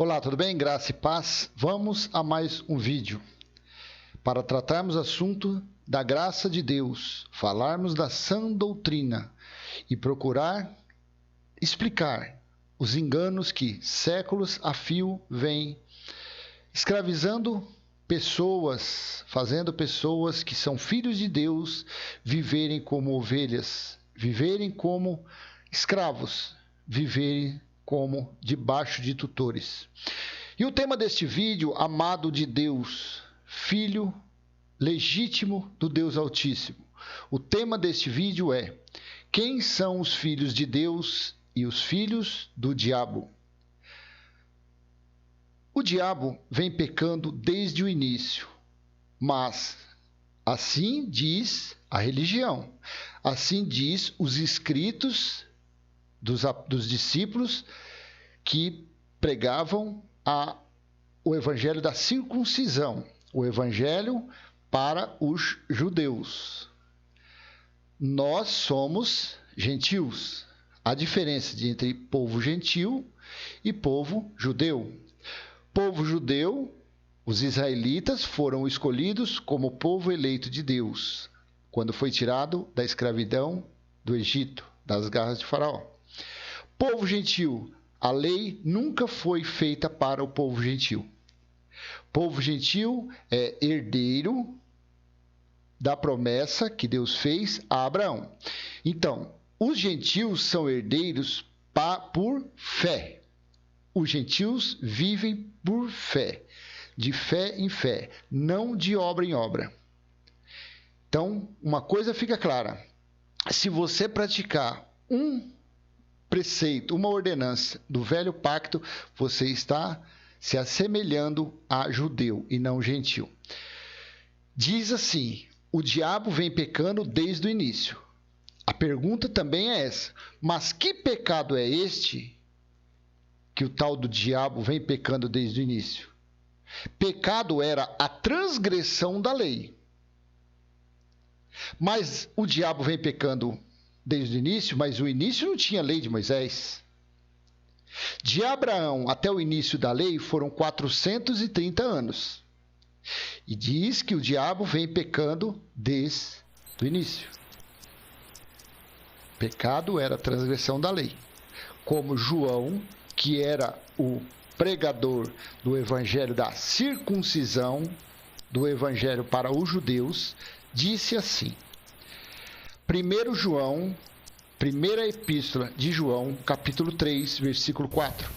Olá, tudo bem? Graça e paz. Vamos a mais um vídeo para tratarmos o assunto da graça de Deus, falarmos da sã doutrina e procurar explicar os enganos que séculos a fio vêm escravizando pessoas, fazendo pessoas que são filhos de Deus viverem como ovelhas, viverem como escravos, viverem como debaixo de tutores. E o tema deste vídeo, amado de Deus, filho legítimo do Deus Altíssimo. O tema deste vídeo é: quem são os filhos de Deus e os filhos do diabo? O diabo vem pecando desde o início, mas assim diz a religião, assim diz os escritos dos discípulos que pregavam o evangelho da circuncisão, o evangelho para os judeus. Nós somos gentios. A diferença entre povo gentil e povo judeu. Povo judeu, os israelitas foram escolhidos como povo eleito de Deus, quando foi tirado da escravidão do Egito, das garras de Faraó. Povo gentil, a lei nunca foi feita para o povo gentil. Povo gentil é herdeiro da promessa que Deus fez a Abraão. Então, os gentios são herdeiros por fé. Os gentios vivem por fé, de fé em fé, não de obra em obra. Então, uma coisa fica clara: se você praticar um preceito, uma ordenança do velho pacto, você está se assemelhando a judeu e não gentil. Diz assim: o diabo vem pecando desde o início. A pergunta também é essa: mas que pecado é este que o tal do diabo vem pecando desde o início? Pecado era a transgressão da lei. Mas o diabo vem pecando desde o início, mas o início não tinha lei de Moisés. De Abraão até o início da lei foram 430 anos. E diz que o diabo vem pecando desde o início. Pecado era a transgressão da lei. Como João, que era o pregador do evangelho da circuncisão, do evangelho para os judeus, disse assim: 1 João, primeira epístola de João, capítulo 3, versículo 4.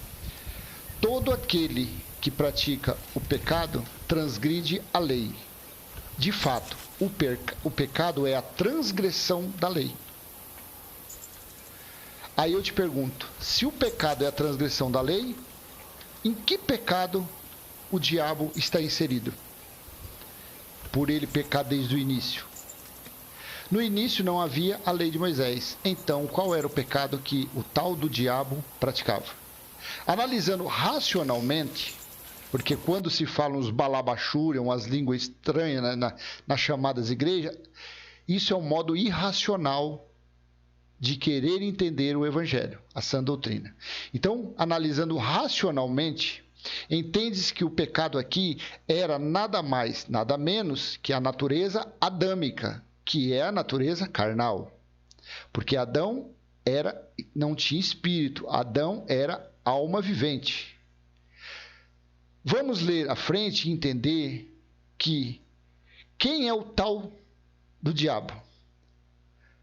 Todo aquele que pratica o pecado transgride a lei. De fato, o pecado é a transgressão da lei. Aí eu te pergunto, se o pecado é a transgressão da lei, em que pecado o diabo está inserido? Por ele pecar desde o início. No início não havia a lei de Moisés. Então, qual era o pecado que o tal do diabo praticava? Analisando racionalmente, porque quando se falam os balabachúria, umas línguas estranhas nas chamadas igrejas, isso é um modo irracional de querer entender o evangelho, a sã doutrina. Então, analisando racionalmente, entende-se que o pecado aqui era nada mais, nada menos que a natureza adâmica, que é a natureza carnal. Porque Adão não tinha espírito, Adão era alma vivente. Vamos ler à frente e entender que quem é o tal do diabo?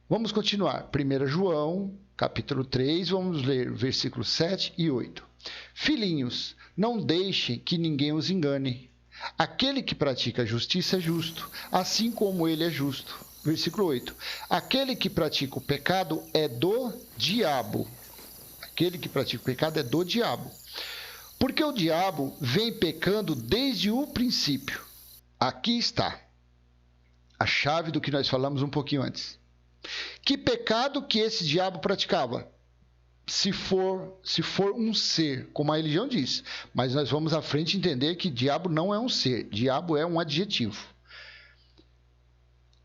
Vamos continuar. 1 João, capítulo 3, vamos ler versículos 7 e 8. Filhinhos, não deixem que ninguém os engane. Aquele que pratica a justiça é justo, assim como ele é justo. Versículo 8. Aquele que pratica o pecado é do diabo. Aquele que pratica o pecado é do diabo. Porque o diabo vem pecando desde o princípio. Aqui está a chave do que nós falamos um pouquinho antes. Que pecado que esse diabo praticava? Se for um ser, como a religião diz. Mas nós vamos à frente entender que diabo não é um ser. Diabo é um adjetivo.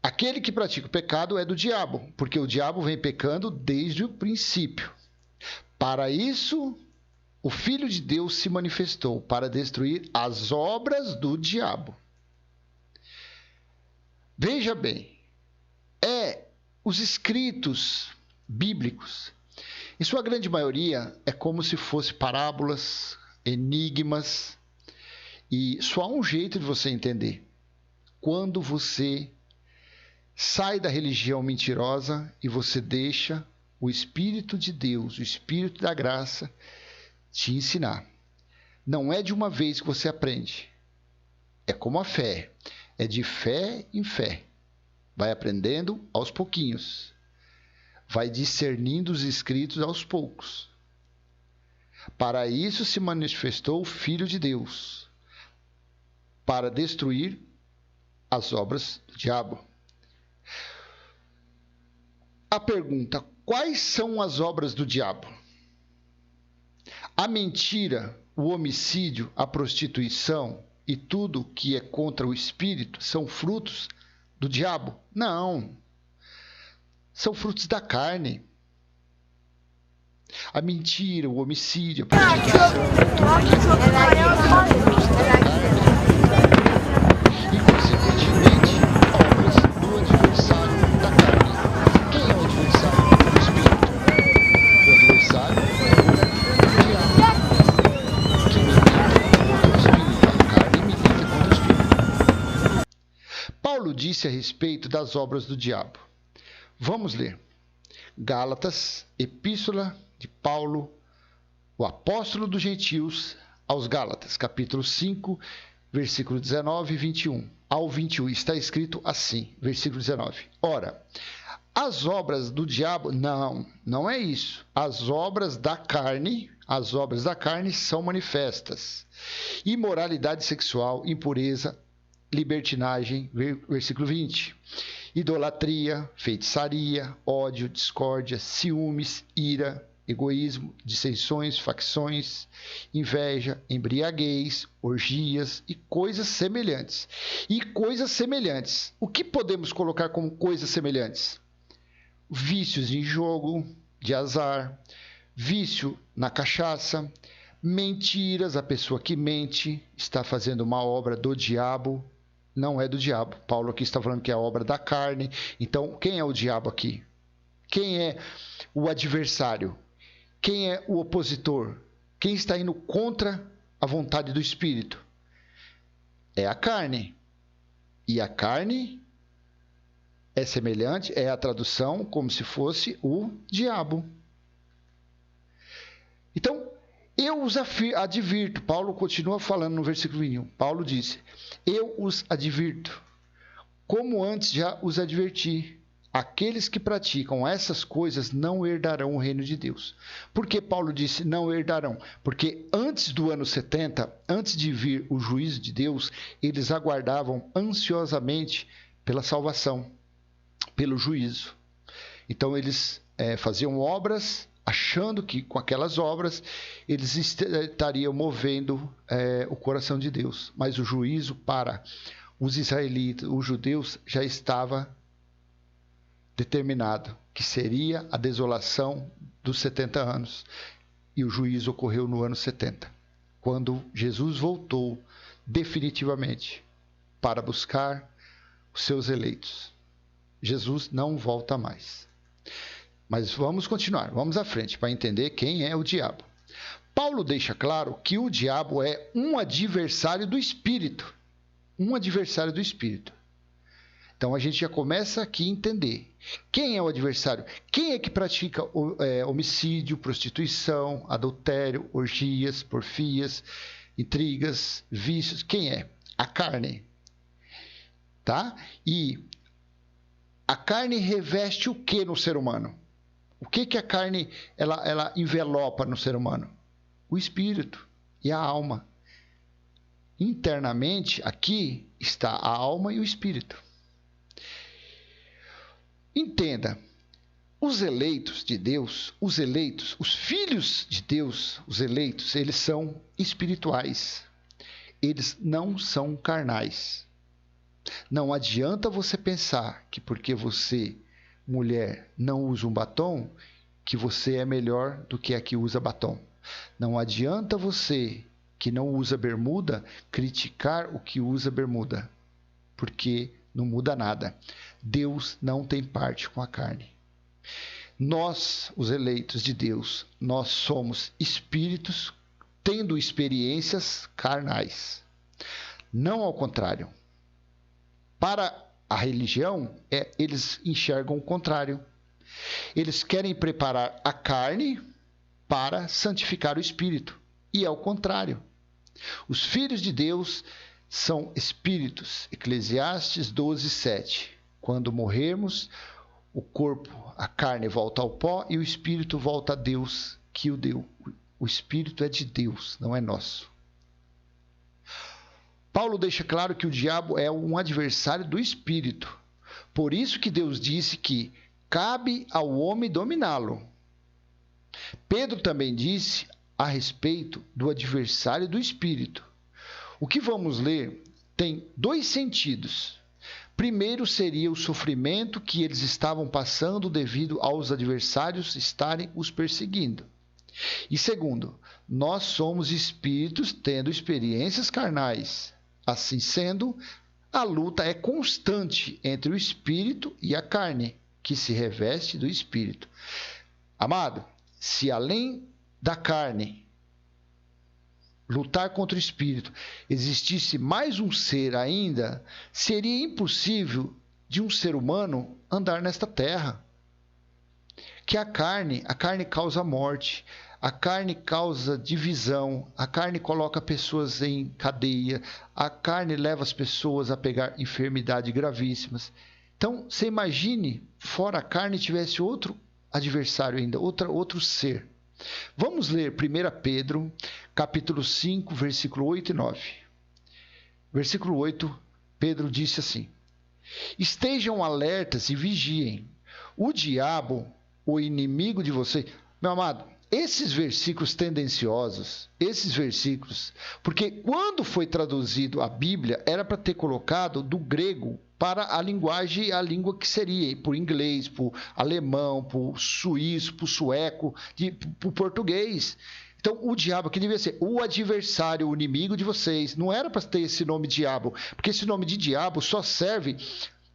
Aquele que pratica o pecado é do diabo, porque o diabo vem pecando desde o princípio. Para isso, o Filho de Deus se manifestou para destruir as obras do diabo. Veja bem, os escritos bíblicos, em sua grande maioria, é como se fosse parábolas, enigmas, e só há um jeito de você entender. Quando você sai da religião mentirosa e você deixa o Espírito de Deus, o Espírito da graça, te ensinar. Não é de uma vez que você aprende. É como a fé. É de fé em fé. Vai aprendendo aos pouquinhos. Vai discernindo os escritos aos poucos. Para isso se manifestou o Filho de Deus, para destruir as obras do diabo. A pergunta: quais são as obras do diabo? A mentira, o homicídio, a prostituição e tudo que é contra o espírito são frutos do diabo? Não. São frutos da carne. A mentira, o homicídio, a prostituição, tudo que é frutos da carne. E, consequentemente, obras do adversário da carne. Quem é o adversário do espírito? O adversário é o diabo, que milita contra o espírito. A carne milita contra o espírito. Paulo disse a respeito das obras do diabo. Vamos ler. Gálatas, Epístola de Paulo, o apóstolo dos gentios, aos Gálatas, capítulo 5, versículo 19 e 21. Ao 21 está escrito assim, versículo 19. Ora, as obras do diabo, não é isso. As obras da carne são manifestas. Imoralidade sexual, impureza, libertinagem, versículo 20. Idolatria, feitiçaria, ódio, discórdia, ciúmes, ira, egoísmo, dissensões, facções, inveja, embriaguez, orgias e coisas semelhantes. E coisas semelhantes. O que podemos colocar como coisas semelhantes? Vícios em jogo, de azar, vício na cachaça, mentiras. A pessoa que mente está fazendo uma obra do diabo. Não é do diabo. Paulo aqui está falando que é a obra da carne. Então, quem é o diabo aqui? Quem é o adversário? Quem é o opositor? Quem está indo contra a vontade do Espírito? É a carne. E a carne é semelhante, é a tradução como se fosse o diabo. Então, eu os advirto. Paulo continua falando no versículo 21. Paulo disse: eu os advirto, como antes já os adverti. Aqueles que praticam essas coisas não herdarão o reino de Deus. Por que Paulo disse não herdarão? Porque antes do ano 70, antes de vir o juízo de Deus, eles aguardavam ansiosamente pela salvação, pelo juízo. Então eles faziam obras, achando que com aquelas obras eles estariam movendo o coração de Deus. Mas o juízo para os israelitas, os judeus, já estava determinado, que seria a desolação dos 70 anos. E o juízo ocorreu no ano 70, quando Jesus voltou definitivamente para buscar os seus eleitos. Jesus não volta mais. Mas vamos continuar, vamos à frente para entender quem é o diabo. Paulo deixa claro que o diabo é um adversário do Espírito. Um adversário do Espírito. Então a gente já começa aqui a entender. Quem é o adversário? Quem é que pratica homicídio, prostituição, adultério, orgias, porfias, intrigas, vícios? Quem é? A carne. Tá? E a carne reveste o que no ser humano? O que a carne ela envelopa no ser humano? O espírito e a alma. Internamente, aqui está a alma e o espírito. Entenda, os eleitos de Deus, os eleitos, os filhos de Deus, os eleitos, eles são espirituais. Eles não são carnais. Não adianta você pensar que porque você, mulher, não usa um batom, que você é melhor do que a que usa batom. Não adianta você, que não usa bermuda, criticar o que usa bermuda, porque não muda nada. Deus não tem parte com a carne. Nós, os eleitos de Deus, nós somos espíritos tendo experiências carnais. Não ao contrário. Para a religião, eles enxergam o contrário. Eles querem preparar a carne para santificar o espírito. E é o contrário. Os filhos de Deus são espíritos. Eclesiastes 12:7. Quando morrermos, o corpo, a carne volta ao pó e o espírito volta a Deus que o deu. O espírito é de Deus, não é nosso. Paulo deixa claro que o diabo é um adversário do espírito. Por isso que Deus disse que cabe ao homem dominá-lo. Pedro também disse a respeito do adversário do espírito. O que vamos ler tem dois sentidos. Primeiro seria o sofrimento que eles estavam passando devido aos adversários estarem os perseguindo. E segundo, nós somos espíritos tendo experiências carnais. Assim sendo, a luta é constante entre o espírito e a carne, que se reveste do espírito. Amado, se além da carne lutar contra o espírito existisse mais um ser ainda, seria impossível de um ser humano andar nesta terra. Que a carne causa morte, a carne causa divisão, a carne coloca pessoas em cadeia, a carne leva as pessoas a pegar enfermidades gravíssimas. Então, você imagine, fora a carne, tivesse outro adversário ainda, outro ser. Vamos ler 1 Pedro, capítulo 5, versículo 8 e 9. Versículo 8, Pedro disse assim: estejam alertas e vigiem. O diabo, o inimigo de vocês... Meu amado, esses versículos tendenciosos, porque quando foi traduzido a Bíblia, era para ter colocado do grego para a linguagem, a língua que seria, por inglês, por alemão, por suíço, por sueco, por português. Então, o diabo aqui devia ser o adversário, o inimigo de vocês. Não era para ter esse nome diabo, porque esse nome de diabo só serve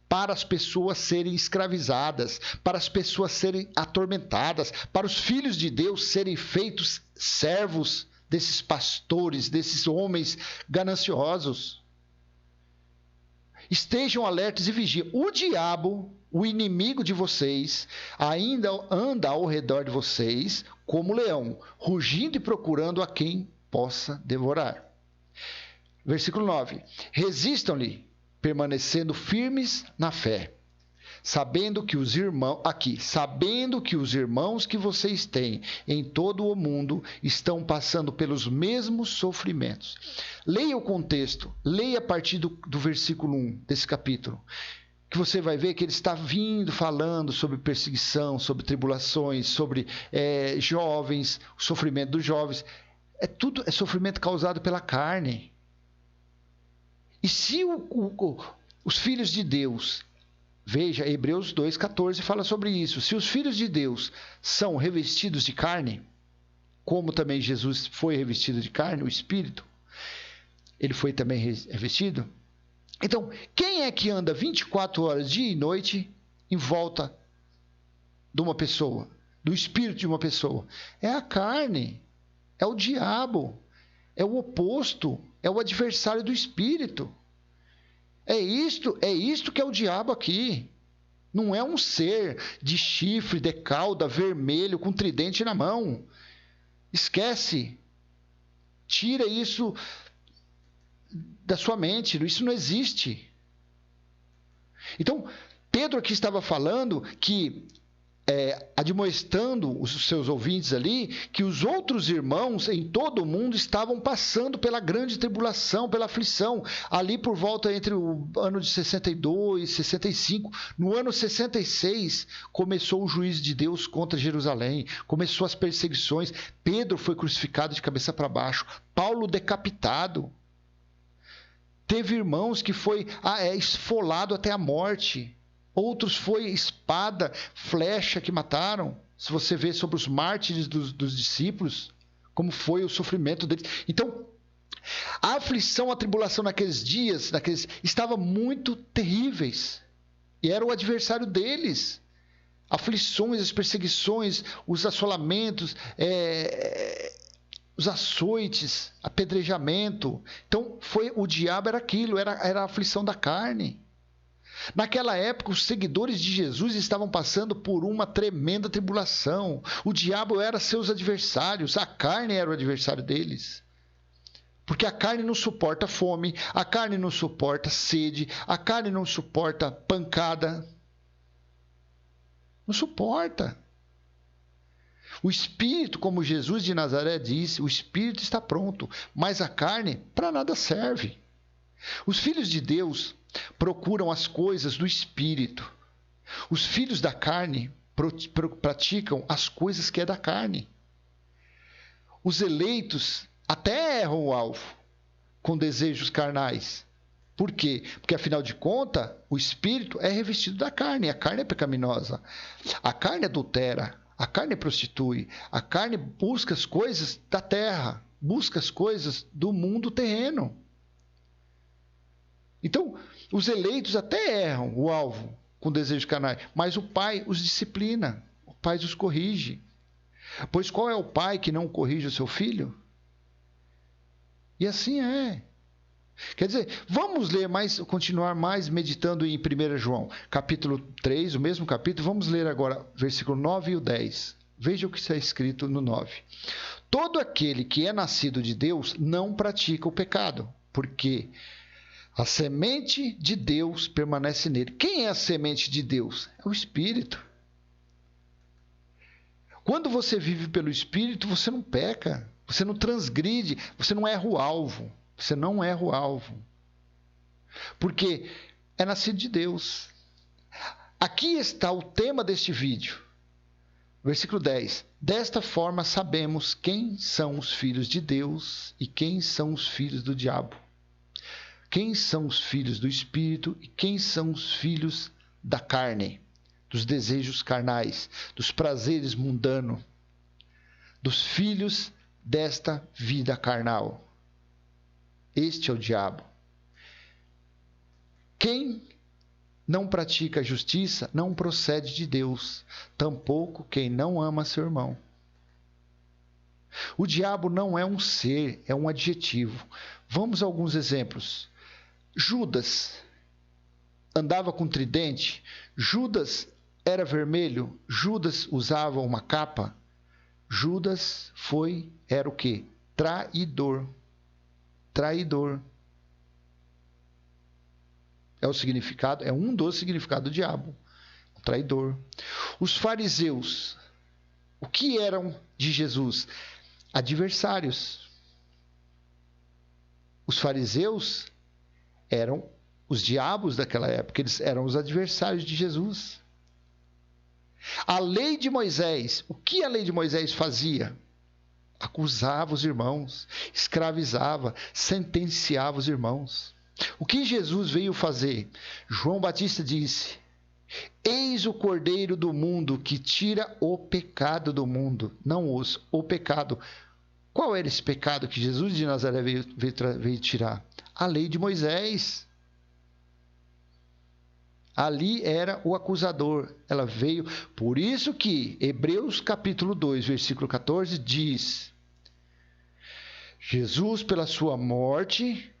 para as pessoas serem escravizadas, para as pessoas serem atormentadas, para os filhos de Deus serem feitos servos desses pastores, desses homens gananciosos. Estejam alertas e vigiem. O diabo, o inimigo de vocês, ainda anda ao redor de vocês como leão, rugindo e procurando a quem possa devorar. Versículo 9. Resistam-lhe, permanecendo firmes na fé, sabendo que os irmãos que vocês têm em todo o mundo estão passando pelos mesmos sofrimentos. Leia o contexto, leia a partir do versículo 1 desse capítulo, que você vai ver que ele está falando sobre perseguição, sobre tribulações, sobre jovens, o sofrimento dos jovens. Tudo é sofrimento causado pela carne. E se os filhos de Deus, veja, Hebreus 2,14 fala sobre isso. Se os filhos de Deus são revestidos de carne, como também Jesus foi revestido de carne, o Espírito, ele foi também revestido. Então, quem é que anda 24 horas, dia e noite, em volta de uma pessoa, do espírito de uma pessoa? É a carne, é o diabo, é o oposto, é o adversário do espírito. É isto que é o diabo aqui. Não é um ser de chifre, de cauda, vermelho, com tridente na mão. Esquece. Tira isso da sua mente. Isso não existe. Então, Pedro aqui estava falando que, admoestando os seus ouvintes ali, que os outros irmãos em todo o mundo estavam passando pela grande tribulação, pela aflição, ali por volta entre o ano de 62 e 65. No ano 66 começou o juízo de Deus contra Jerusalém, começou as perseguições. Pedro foi crucificado de cabeça para baixo, Paulo decapitado. Teve irmãos que foi esfolado até a morte. Outros foi espada, flecha que mataram. Se você vê sobre os mártires dos discípulos, como foi o sofrimento deles. Então, a aflição, a tribulação naqueles dias, estava muito terríveis. E era o adversário deles. Aflições, as perseguições, os assolamentos, os açoites, apedrejamento. Então, o diabo era aquilo, era a aflição da carne. Naquela época, os seguidores de Jesus estavam passando por uma tremenda tribulação. O diabo era seus adversários, a carne era o adversário deles. Porque a carne não suporta fome, a carne não suporta sede, a carne não suporta pancada. Não suporta. O espírito, como Jesus de Nazaré disse, o espírito está pronto, mas a carne para nada serve. Os filhos de Deus procuram as coisas do espírito. Os filhos da carne praticam as coisas que é da carne. Os eleitos até erram o alvo com desejos carnais. Por quê? Porque, afinal de contas, o espírito é revestido da carne. A carne é pecaminosa. A carne adultera. A carne prostitui. A carne busca as coisas da terra. Busca as coisas do mundo terreno. Então, os eleitos até erram o alvo com desejos carnais. Mas o Pai os disciplina. O Pai os corrige. Pois qual é o pai que não corrige o seu filho? E assim é. Quer dizer, vamos ler mais, continuar mais meditando em 1 João, capítulo 3, o mesmo capítulo. Vamos ler agora versículo 9 e o 10. Veja o que está escrito no 9. Todo aquele que é nascido de Deus não pratica o pecado, porque a semente de Deus permanece nele. Quem é a semente de Deus? É o Espírito. Quando você vive pelo Espírito, você não peca, você não transgride, você não erra o alvo. Você não erra o alvo. Porque é nascido de Deus. Aqui está o tema deste vídeo. Versículo 10. Desta forma sabemos quem são os filhos de Deus e quem são os filhos do diabo. Quem são os filhos do Espírito e quem são os filhos da carne, dos desejos carnais, dos prazeres mundanos, dos filhos desta vida carnal. Este é o diabo. Quem não pratica a justiça não procede de Deus, tampouco quem não ama seu irmão. O diabo não é um ser, é um adjetivo. Vamos a alguns exemplos. Judas andava com tridente, Judas era vermelho, Judas usava uma capa. Judas era o quê? Traidor. Traidor. É o significado, é um dos significados do diabo. O traidor. Os fariseus, o que eram de Jesus? Adversários. Os fariseus eram os diabos daquela época, eles eram os adversários de Jesus. A lei de Moisés, o que a lei de Moisés fazia? Acusava os irmãos, escravizava, sentenciava os irmãos. O que Jesus veio fazer? João Batista disse: eis o Cordeiro do mundo que tira o pecado do mundo. Não o pecado. Qual era esse pecado que Jesus de Nazaré veio tirar? A lei de Moisés. Ali era o acusador. Ela veio. Por isso que Hebreus capítulo 2, versículo 14 diz: Jesus, pela sua morte,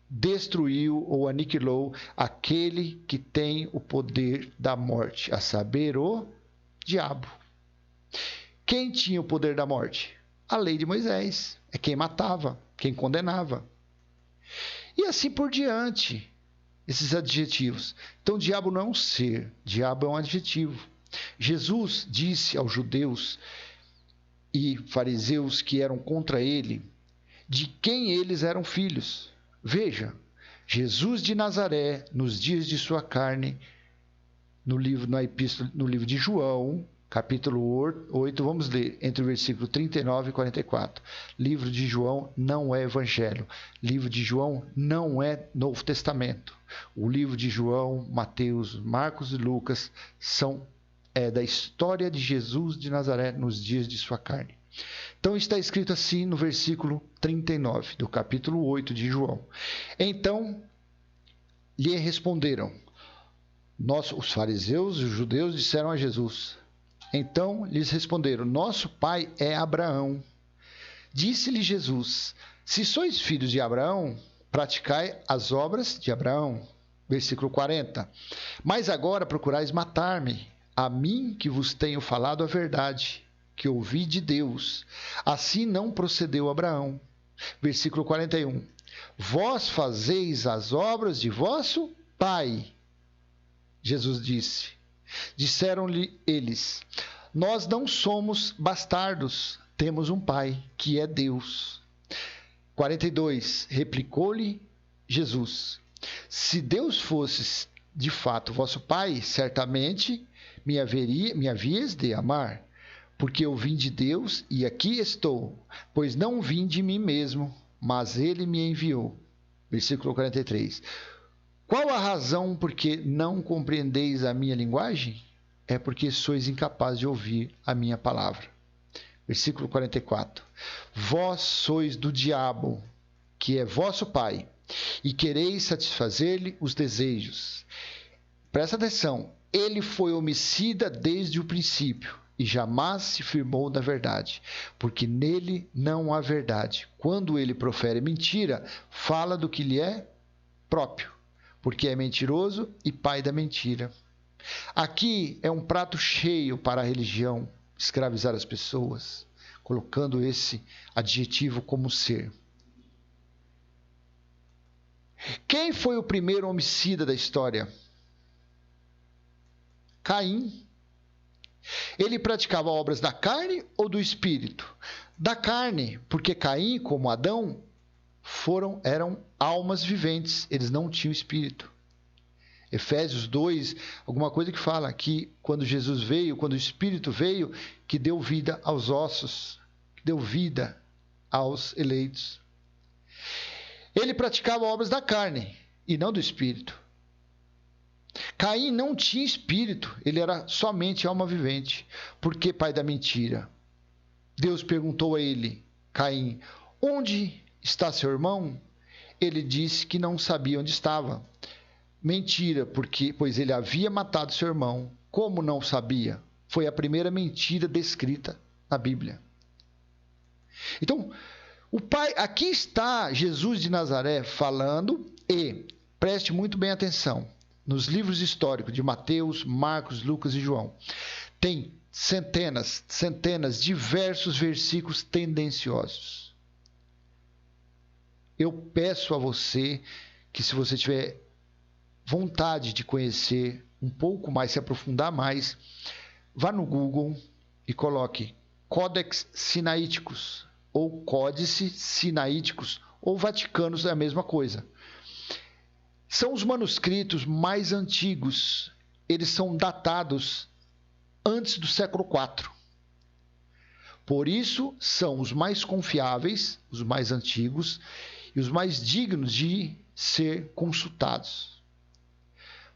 destruiu ou aniquilou aquele que tem o poder da morte, a saber, o diabo. Quem tinha o poder da morte? A lei de Moisés. É quem matava, quem condenava. E assim por diante, esses adjetivos. Então, o diabo não é um ser, diabo é um adjetivo. Jesus disse aos judeus e fariseus que eram contra ele, de quem eles eram filhos. Veja, Jesus de Nazaré, nos dias de sua carne, no livro de João, capítulo 8, vamos ler entre o versículo 39 e 44. Livro de João não é evangelho. Livro de João não é Novo Testamento. O livro de João, Mateus, Marcos e Lucas são da história de Jesus de Nazaré nos dias de sua carne. Então está escrito assim no versículo 39 do capítulo 8 de João. Então lhe responderam, os fariseus e os judeus disseram a Jesus. Então lhes responderam, nosso pai é Abraão. Disse-lhe Jesus, se sois filhos de Abraão, praticai as obras de Abraão. Versículo 40. Mas agora procurais matar-me, a mim que vos tenho falado a verdade, que ouvi de Deus. Assim não procedeu Abraão. Versículo 41. Vós fazeis as obras de vosso pai. Jesus disse. Disseram-lhe eles, nós não somos bastardos, temos um pai, que é Deus. 42. Replicou-lhe Jesus, se Deus fosse de fato vosso pai, certamente me havias de amar, porque eu vim de Deus e aqui estou, pois não vim de mim mesmo, mas ele me enviou. Versículo 43. Qual a razão por que não compreendeis a minha linguagem? É porque sois incapazes de ouvir a minha palavra. Versículo 44. Vós sois do diabo, que é vosso pai, e quereis satisfazer-lhe os desejos. Presta atenção, ele foi homicida desde o princípio, e jamais se firmou na verdade, porque nele não há verdade. Quando ele profere mentira, fala do que lhe é próprio, porque é mentiroso e pai da mentira. Aqui é um prato cheio para a religião escravizar as pessoas, colocando esse adjetivo como ser. Quem foi o primeiro homicida da história? Caim. Ele praticava obras da carne ou do espírito? Da carne, porque Caim, como Adão, eram almas viventes, eles não tinham espírito. Efésios 2, alguma coisa que fala que quando Jesus veio, quando o Espírito veio, que deu vida aos ossos, que deu vida aos eleitos. Ele praticava obras da carne e não do espírito. Caim não tinha espírito, ele era somente alma vivente. Por que pai da mentira? Deus perguntou a ele, Caim, onde está seu irmão? Ele disse que não sabia onde estava. Mentira, pois ele havia matado seu irmão. Como não sabia? Foi a primeira mentira descrita na Bíblia. Então, aqui está Jesus de Nazaré falando e, preste muito bem atenção, nos livros históricos de Mateus, Marcos, Lucas e João, tem centenas, diversos versículos tendenciosos. Eu peço a você que, se você tiver vontade de conhecer um pouco mais, se aprofundar mais, vá no Google e coloque Codex Sinaíticos ou Códice Sinaíticos ou Vaticanos, é a mesma coisa. São os manuscritos mais antigos, eles são datados antes do século IV. Por isso, são os mais confiáveis, os mais antigos e os mais dignos de ser consultados.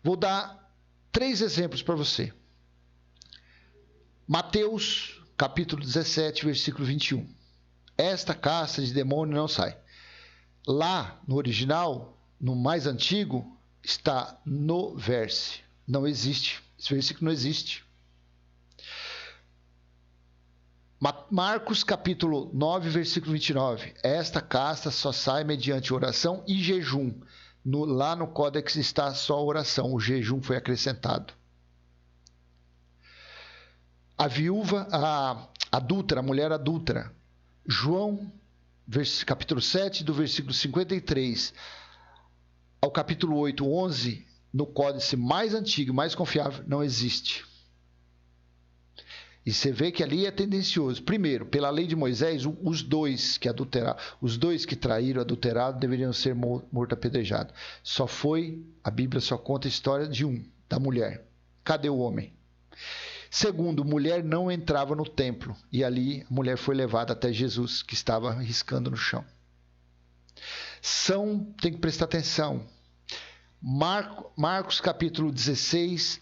Vou dar 3 exemplos para você. Mateus, capítulo 17, versículo 21. Esta casta de demônio não sai. Lá, no original, no mais antigo, está no verse. Não existe. Esse versículo não existe. Marcos, capítulo 9, versículo 29. Esta casta só sai mediante oração e jejum. Lá no Códex está só a oração, o jejum foi acrescentado. A viúva, a adúltera, a mulher adúltera. João, capítulo 7, do versículo 53 ao capítulo 8, 11, no códice mais antigo, mais confiável, não existe. E você vê que ali é tendencioso. Primeiro, pela lei de Moisés, os dois que traíram, adulterado, deveriam ser mortos apedrejados. A Bíblia só conta a história de da mulher. Cadê o homem? Segundo, mulher não entrava no templo. E ali a mulher foi levada até Jesus, que estava riscando no chão. Tem que prestar atenção. Marcos capítulo 16,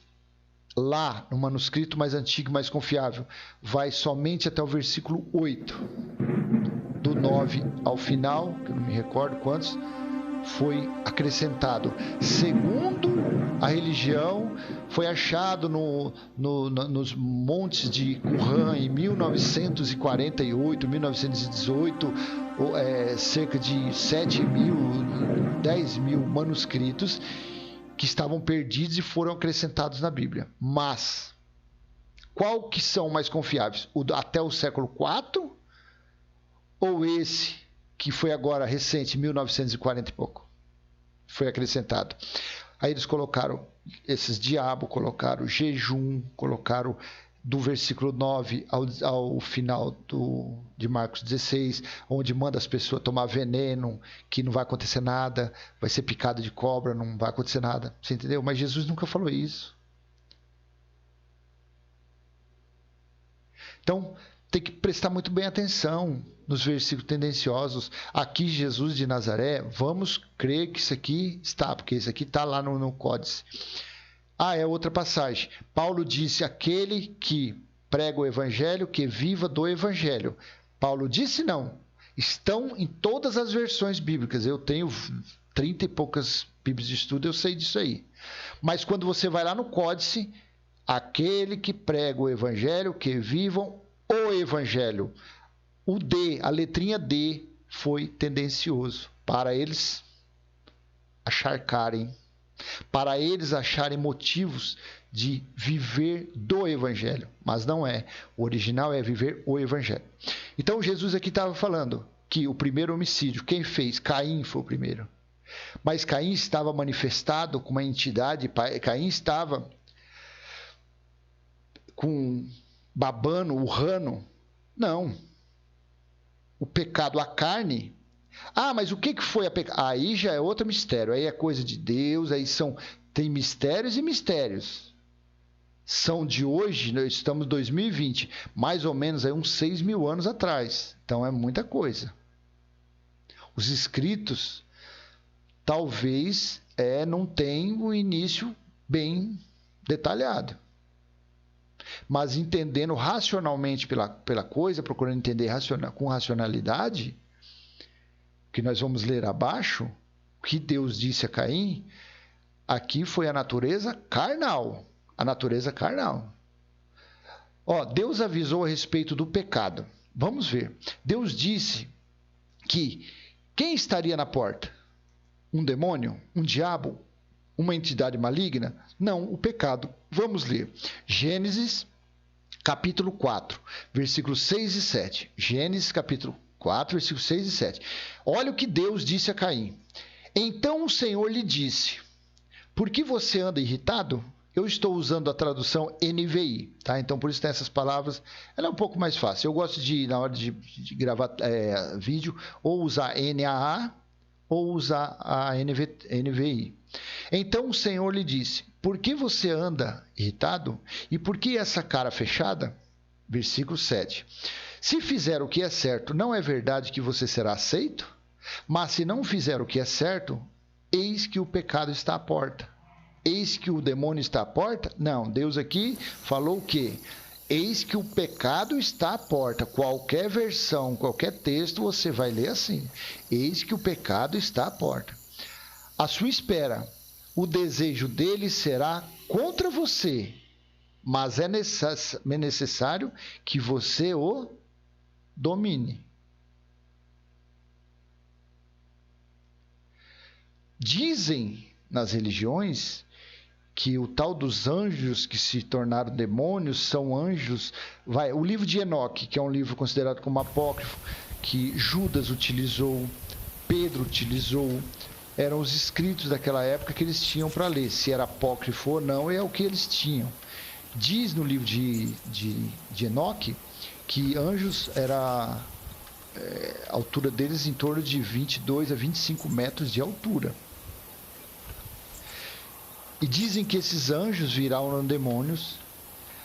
lá no manuscrito mais antigo, mais confiável, vai somente até o versículo 8. Do 9 ao final, que eu não me recordo quantos, foi acrescentado. Segundo a religião, foi achado nos montes de Qumran em 1948, 1918, cerca de 7 mil, 10 mil manuscritos que estavam perdidos e foram acrescentados na Bíblia. Mas, qual que são mais confiáveis? Até o século IV ou esse que foi agora recente, 1940 e pouco? Foi acrescentado. Aí eles colocaram esses diabos, colocaram jejum, colocaram do versículo 9 ao final de Marcos 16, onde manda as pessoas tomar veneno, que não vai acontecer nada, vai ser picado de cobra, não vai acontecer nada. Você entendeu? Mas Jesus nunca falou isso. Então, tem que prestar muito bem atenção nos versículos tendenciosos. Aqui, Jesus de Nazaré, vamos crer que isso aqui está, porque isso aqui está lá no Códice. É outra passagem. Paulo disse, aquele que prega o evangelho, que viva do evangelho. Paulo disse não. Estão em todas as versões bíblicas. Eu tenho 30 e poucas bíblias de estudo, eu sei disso aí. Mas quando você vai lá no Códice, aquele que prega o evangelho, que vivam o evangelho. O D, a letrinha D, foi tendencioso para eles acharcarem, para eles acharem motivos de viver do evangelho, mas não é. O original é viver o evangelho. Então Jesus aqui estava falando que o primeiro homicídio, quem fez? Caim foi o primeiro. Mas Caim estava manifestado com uma entidade, Caim estava babando, urrando. Não. O pecado, a carne. Mas o que foi a pecado? Aí já é outro mistério. Aí é coisa de Deus. Aí tem mistérios e mistérios. São de hoje, nós estamos em 2020, mais ou menos aí uns 6 mil anos atrás. Então é muita coisa. Os escritos talvez não tenham o início bem detalhado. Mas entendendo racionalmente pela coisa, procurando entender com racionalidade, que nós vamos ler abaixo, o que Deus disse a Caim, aqui foi a natureza carnal. A natureza carnal. Deus avisou a respeito do pecado. Vamos ver. Deus disse que quem estaria na porta? Um demônio? Um diabo? Uma entidade maligna? Não, o pecado. Vamos ler. Gênesis, capítulo 4, versículos 6 e 7. Gênesis, capítulo 4, versículos 6 e 7. Olha o que Deus disse a Caim. Então o Senhor lhe disse, por que você anda irritado? Eu estou usando a tradução NVI, tá? Então por isso tem essas palavras. Ela é um pouco mais fácil. Eu gosto de, na hora de gravar vídeo, ou usar NAA ou usar a NVI. Então o Senhor lhe disse, por que você anda irritado? E por que essa cara fechada? Versículo 7. Se fizer o que é certo, não é verdade que você será aceito? Mas se não fizer o que é certo, eis que o pecado está à porta. Eis que o demônio está à porta? Não, Deus aqui falou o quê? Eis que o pecado está à porta. Qualquer versão, qualquer texto, você vai ler assim. Eis que o pecado está à porta. À sua espera, o desejo dele será contra você, mas é necessário que você o domine. Dizem nas religiões que o tal dos anjos que se tornaram demônios são anjos. O livro de Enoque, que é um livro considerado como apócrifo, que Judas utilizou, Pedro utilizou, eram os escritos daquela época que eles tinham para ler. Se era apócrifo ou não, é o que eles tinham. Diz no livro de Enoque que anjos a altura deles em torno de 22 a 25 metros de altura. E dizem que esses anjos viraram demônios.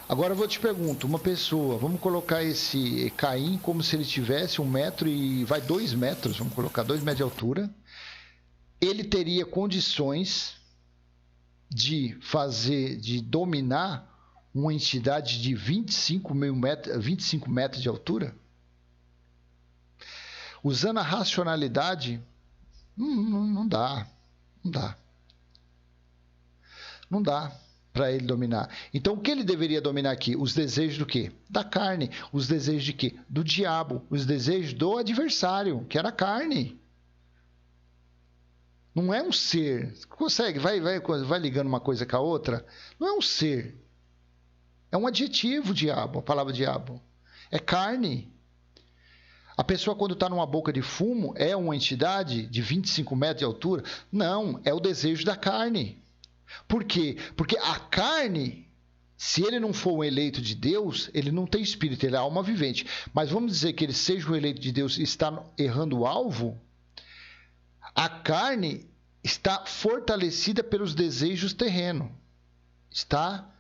Agora eu vou te perguntar, uma pessoa, vamos colocar esse Caim como se ele tivesse 1 metro e 2 metros, vamos colocar 2 metros de altura. Ele teria condições de dominar uma entidade de 25 metros de altura? Usando a racionalidade, não dá. Não dá para ele dominar. Então, o que ele deveria dominar aqui? Os desejos do quê? Da carne. Os desejos de quê? Do diabo. Os desejos do adversário, que era a carne. Não é um ser. Consegue? Vai ligando uma coisa com a outra. Não é um ser. É um adjetivo, diabo. A palavra diabo. É carne. A pessoa, quando está numa boca de fumo, é uma entidade de 25 metros de altura? Não. É o desejo da carne. Por quê? Porque a carne, se ele não for um eleito de Deus, ele não tem espírito, ele é alma vivente. Mas vamos dizer que ele seja um eleito de Deus e está errando o alvo, a carne está fortalecida pelos desejos terrenos. Está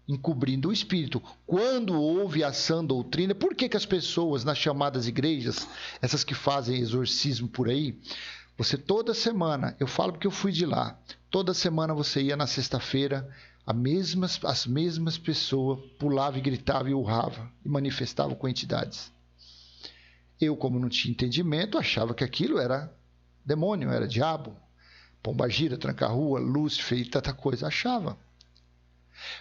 encobrindo o espírito. Quando houve a sã doutrina, por que as pessoas nas chamadas igrejas, essas que fazem exorcismo por aí, você toda semana, eu falo porque eu fui de lá, toda semana você ia na sexta-feira, as mesmas pessoas pulavam e gritavam e urravam e manifestavam com entidades. Eu, como não tinha entendimento, achava que aquilo era demônio, era diabo, pombagira, tranca-rua, Lúcifer e tanta coisa, achava.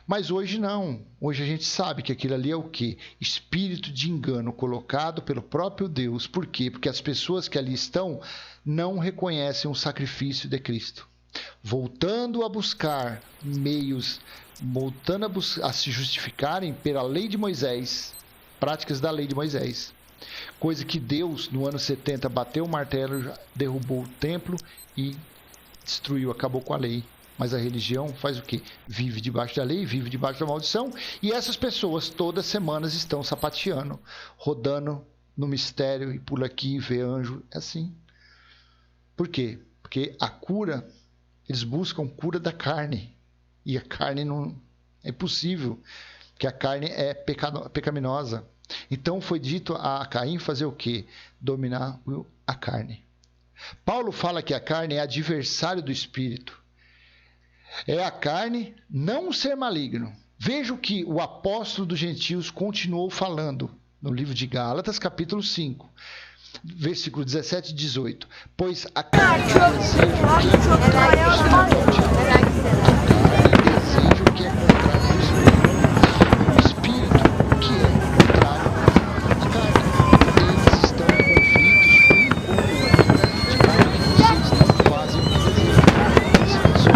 Mas hoje não, hoje a gente sabe que aquilo ali é o quê? Espírito de engano colocado pelo próprio Deus. Por quê? Porque as pessoas que ali estão não reconhecem o sacrifício de Cristo. Voltando a buscar meios, voltando a se justificarem pela lei de Moisés, práticas da lei de Moisés. Coisa que Deus, no ano 70, bateu o martelo, derrubou o templo e destruiu, acabou com a lei. Mas a religião faz o quê? Vive debaixo da lei, vive debaixo da maldição. E essas pessoas todas semanas estão sapateando, rodando no mistério e pula aqui, vê anjo, é assim. Por quê? Porque a cura, eles buscam cura da carne. E a carne não é impossível, porque a carne é pecaminosa. Então foi dito a Caim fazer o quê? Dominar a carne. Paulo fala que a carne é adversário do espírito. É a carne, não ser maligno. Veja o que o apóstolo dos gentios continuou falando no livro de Gálatas, capítulo 5, versículo 17 e 18. Pois a carne deseja o que é contrário ao espírito. O espírito, o que é contrário à carne. Eles estão em conflitos um com o outro, de modo que vocês não fazem o que desejam.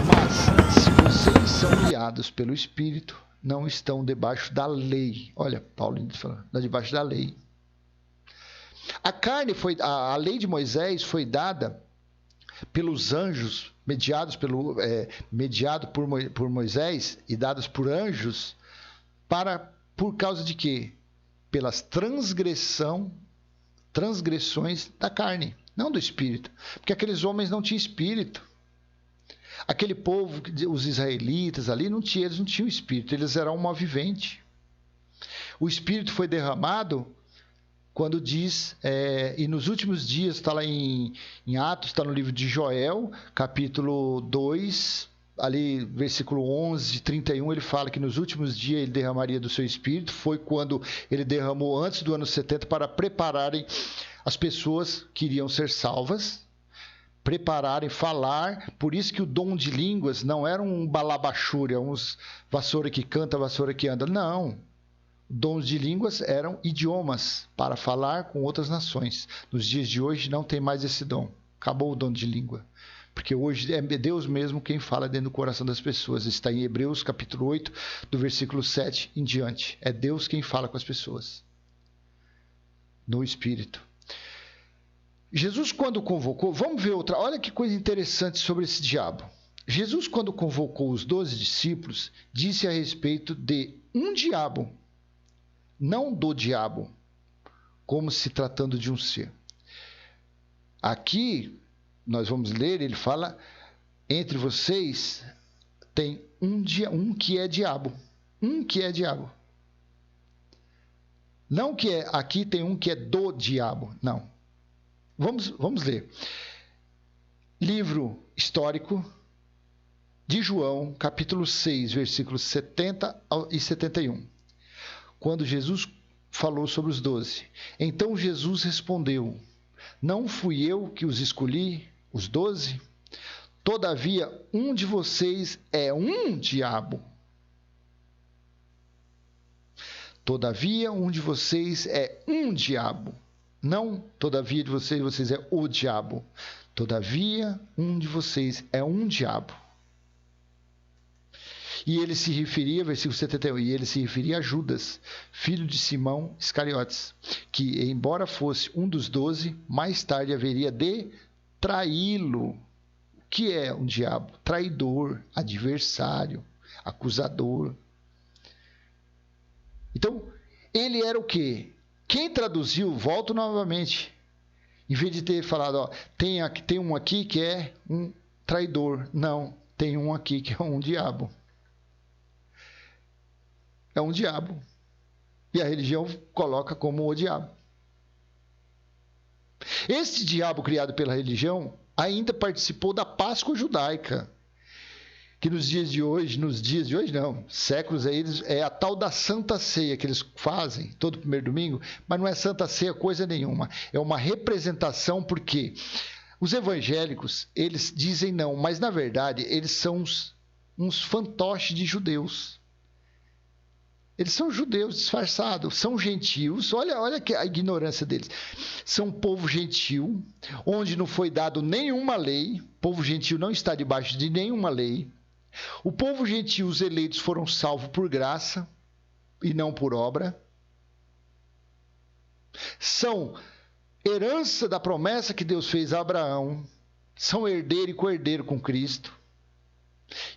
Mas, se vocês são guiados pelo Espírito, não estão debaixo da lei. Olha, Paulo falando, não debaixo da lei. A carne a lei de Moisés foi dada pelos anjos, mediado por Moisés e dadas por anjos, por causa de quê? Pelas transgressões da carne, não do espírito. Porque aqueles homens não tinham espírito. Aquele povo, os israelitas ali, eles não tinham espírito, eles eram alma vivente. O espírito foi derramado quando diz, e nos últimos dias, está lá em Atos, está no livro de Joel, capítulo 2, ali versículo 11, 31, ele fala que nos últimos dias ele derramaria do seu espírito. Foi quando ele derramou antes do ano 70 para prepararem as pessoas que iriam ser salvas, prepararem, falar. Por isso que o dom de línguas não era um balabachúria, uns vassoura que canta, vassoura que anda. Não. Dons de línguas eram idiomas para falar com outras nações. Nos dias de hoje não tem mais esse dom. Acabou o dom de língua. Porque hoje é Deus mesmo quem fala dentro do coração das pessoas. Está em Hebreus capítulo 8, do versículo 7 em diante. É Deus quem fala com as pessoas. No Espírito. Jesus, quando convocou, vamos ver outra, olha que coisa interessante sobre esse diabo. Jesus, quando convocou os 12 discípulos, disse a respeito de um diabo, não do diabo, como se tratando de um ser. Aqui, nós vamos ler, ele fala, entre vocês tem um que é diabo. Um que é diabo. Não que é, aqui tem um que é do diabo, não. Vamos ler. Livro histórico de João, capítulo 6, versículos 70 e 71. Quando Jesus falou sobre os 12. Então Jesus respondeu: não fui eu que os escolhi, os 12? Todavia, um de vocês é um diabo. Todavia, um de vocês é um diabo. Não, todavia, de vocês é o diabo. Todavia, um de vocês é um diabo. E ele se referia, versículo 71, e ele se referia a Judas, filho de Simão Iscariotes, que, embora fosse um dos 12, mais tarde haveria de traí-lo. O que é um diabo? Traidor, adversário, acusador. Então, ele era o quê? Quem traduziu, volto novamente, em vez de ter falado, ó, tem um aqui que é um traidor. Não, tem um aqui que é um diabo. É um diabo. E a religião coloca como o diabo. Este diabo criado pela religião ainda participou da Páscoa judaica, que nos dias de hoje não, séculos aí, é a tal da Santa Ceia que eles fazem todo primeiro domingo, mas não é Santa Ceia coisa nenhuma. É uma representação, porque os evangélicos, eles dizem não, mas na verdade eles são uns fantoches de judeus. Eles são judeus disfarçados, são gentios, olha a ignorância deles. São um povo gentil, onde não foi dado nenhuma lei, o povo gentil não está debaixo de nenhuma lei. O povo gentil, os eleitos, foram salvos por graça e não por obra. São herança da promessa que Deus fez a Abraão, são herdeiro e co-herdeiro com Cristo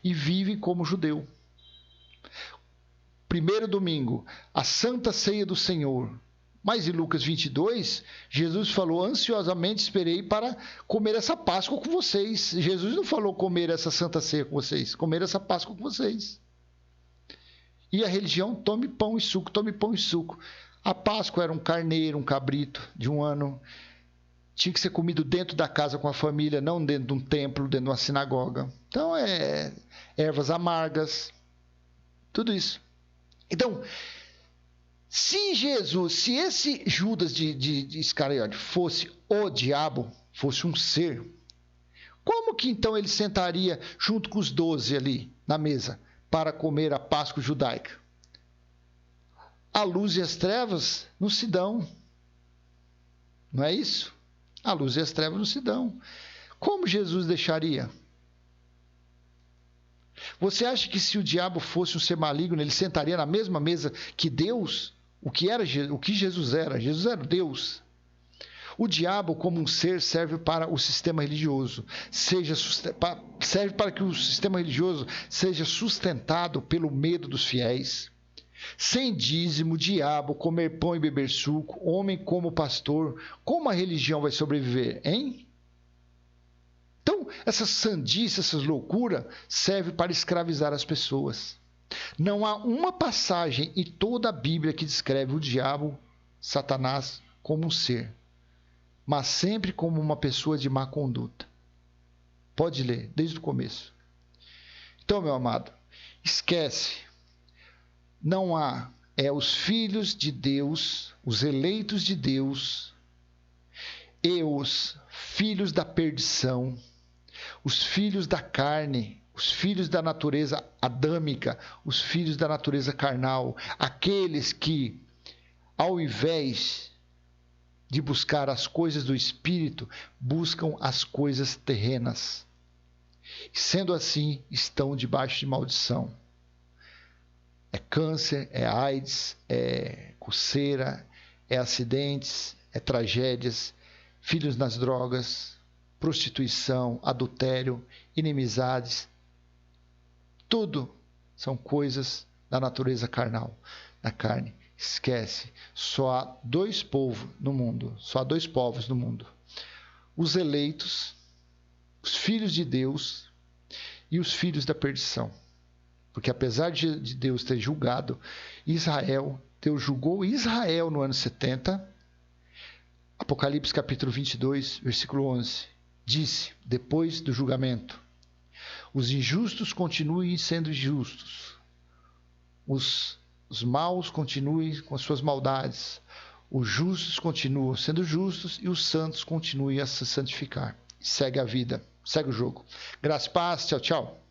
e vivem como judeu. Primeiro domingo, a Santa Ceia do Senhor. Mas em Lucas 22, Jesus falou: ansiosamente esperei para comer essa Páscoa com vocês. Jesus não falou comer essa Santa Ceia com vocês, comer essa Páscoa com vocês. E a religião, tome pão e suco, tome pão e suco. A Páscoa era um carneiro, um cabrito de um ano. Tinha que ser comido dentro da casa com a família, não dentro de um templo, dentro de uma sinagoga. Então, ervas amargas, tudo isso. Então, se esse Judas de Iscariote fosse o diabo, fosse um ser, como que então ele sentaria junto com os 12 ali na mesa para comer a Páscoa judaica? A luz e as trevas não se dão. Não é isso? A luz e as trevas não se dão. Como Jesus deixaria? Você acha que se o diabo fosse um ser maligno, ele sentaria na mesma mesa que Deus? O que Jesus era? Jesus era Deus. O diabo, como um ser, serve para o sistema religioso. Serve para que o sistema religioso seja sustentado pelo medo dos fiéis. Sem dízimo, diabo, comer pão e beber suco, homem como pastor, como a religião vai sobreviver, hein? Então, essa sandice, essas loucuras, serve para escravizar as pessoas. Não há uma passagem em toda a Bíblia que descreve o diabo, Satanás, como um ser, mas sempre como uma pessoa de má conduta. Pode ler, desde o começo. Então, meu amado, esquece. Não há, os filhos de Deus, os eleitos de Deus, e os filhos da perdição, os filhos da carne, os filhos da natureza adâmica, os filhos da natureza carnal, aqueles que, ao invés de buscar as coisas do Espírito, buscam as coisas terrenas. E sendo assim, estão debaixo de maldição. É câncer, é AIDS, é coceira, é acidentes, é tragédias, filhos nas drogas, prostituição, adultério, inimizades. Tudo são coisas da natureza carnal, da carne. Esquece, só há dois povos no mundo, os eleitos, os filhos de Deus e os filhos da perdição. Porque apesar de Deus ter julgado Israel, Deus julgou Israel no ano 70, Apocalipse capítulo 22, versículo 11, disse, depois do julgamento: Os injustos continuem sendo justos. Os maus continuem com as suas maldades. Os justos continuam sendo justos e os santos continuem a se santificar. Segue a vida, segue o jogo. Graça e paz, tchau, tchau.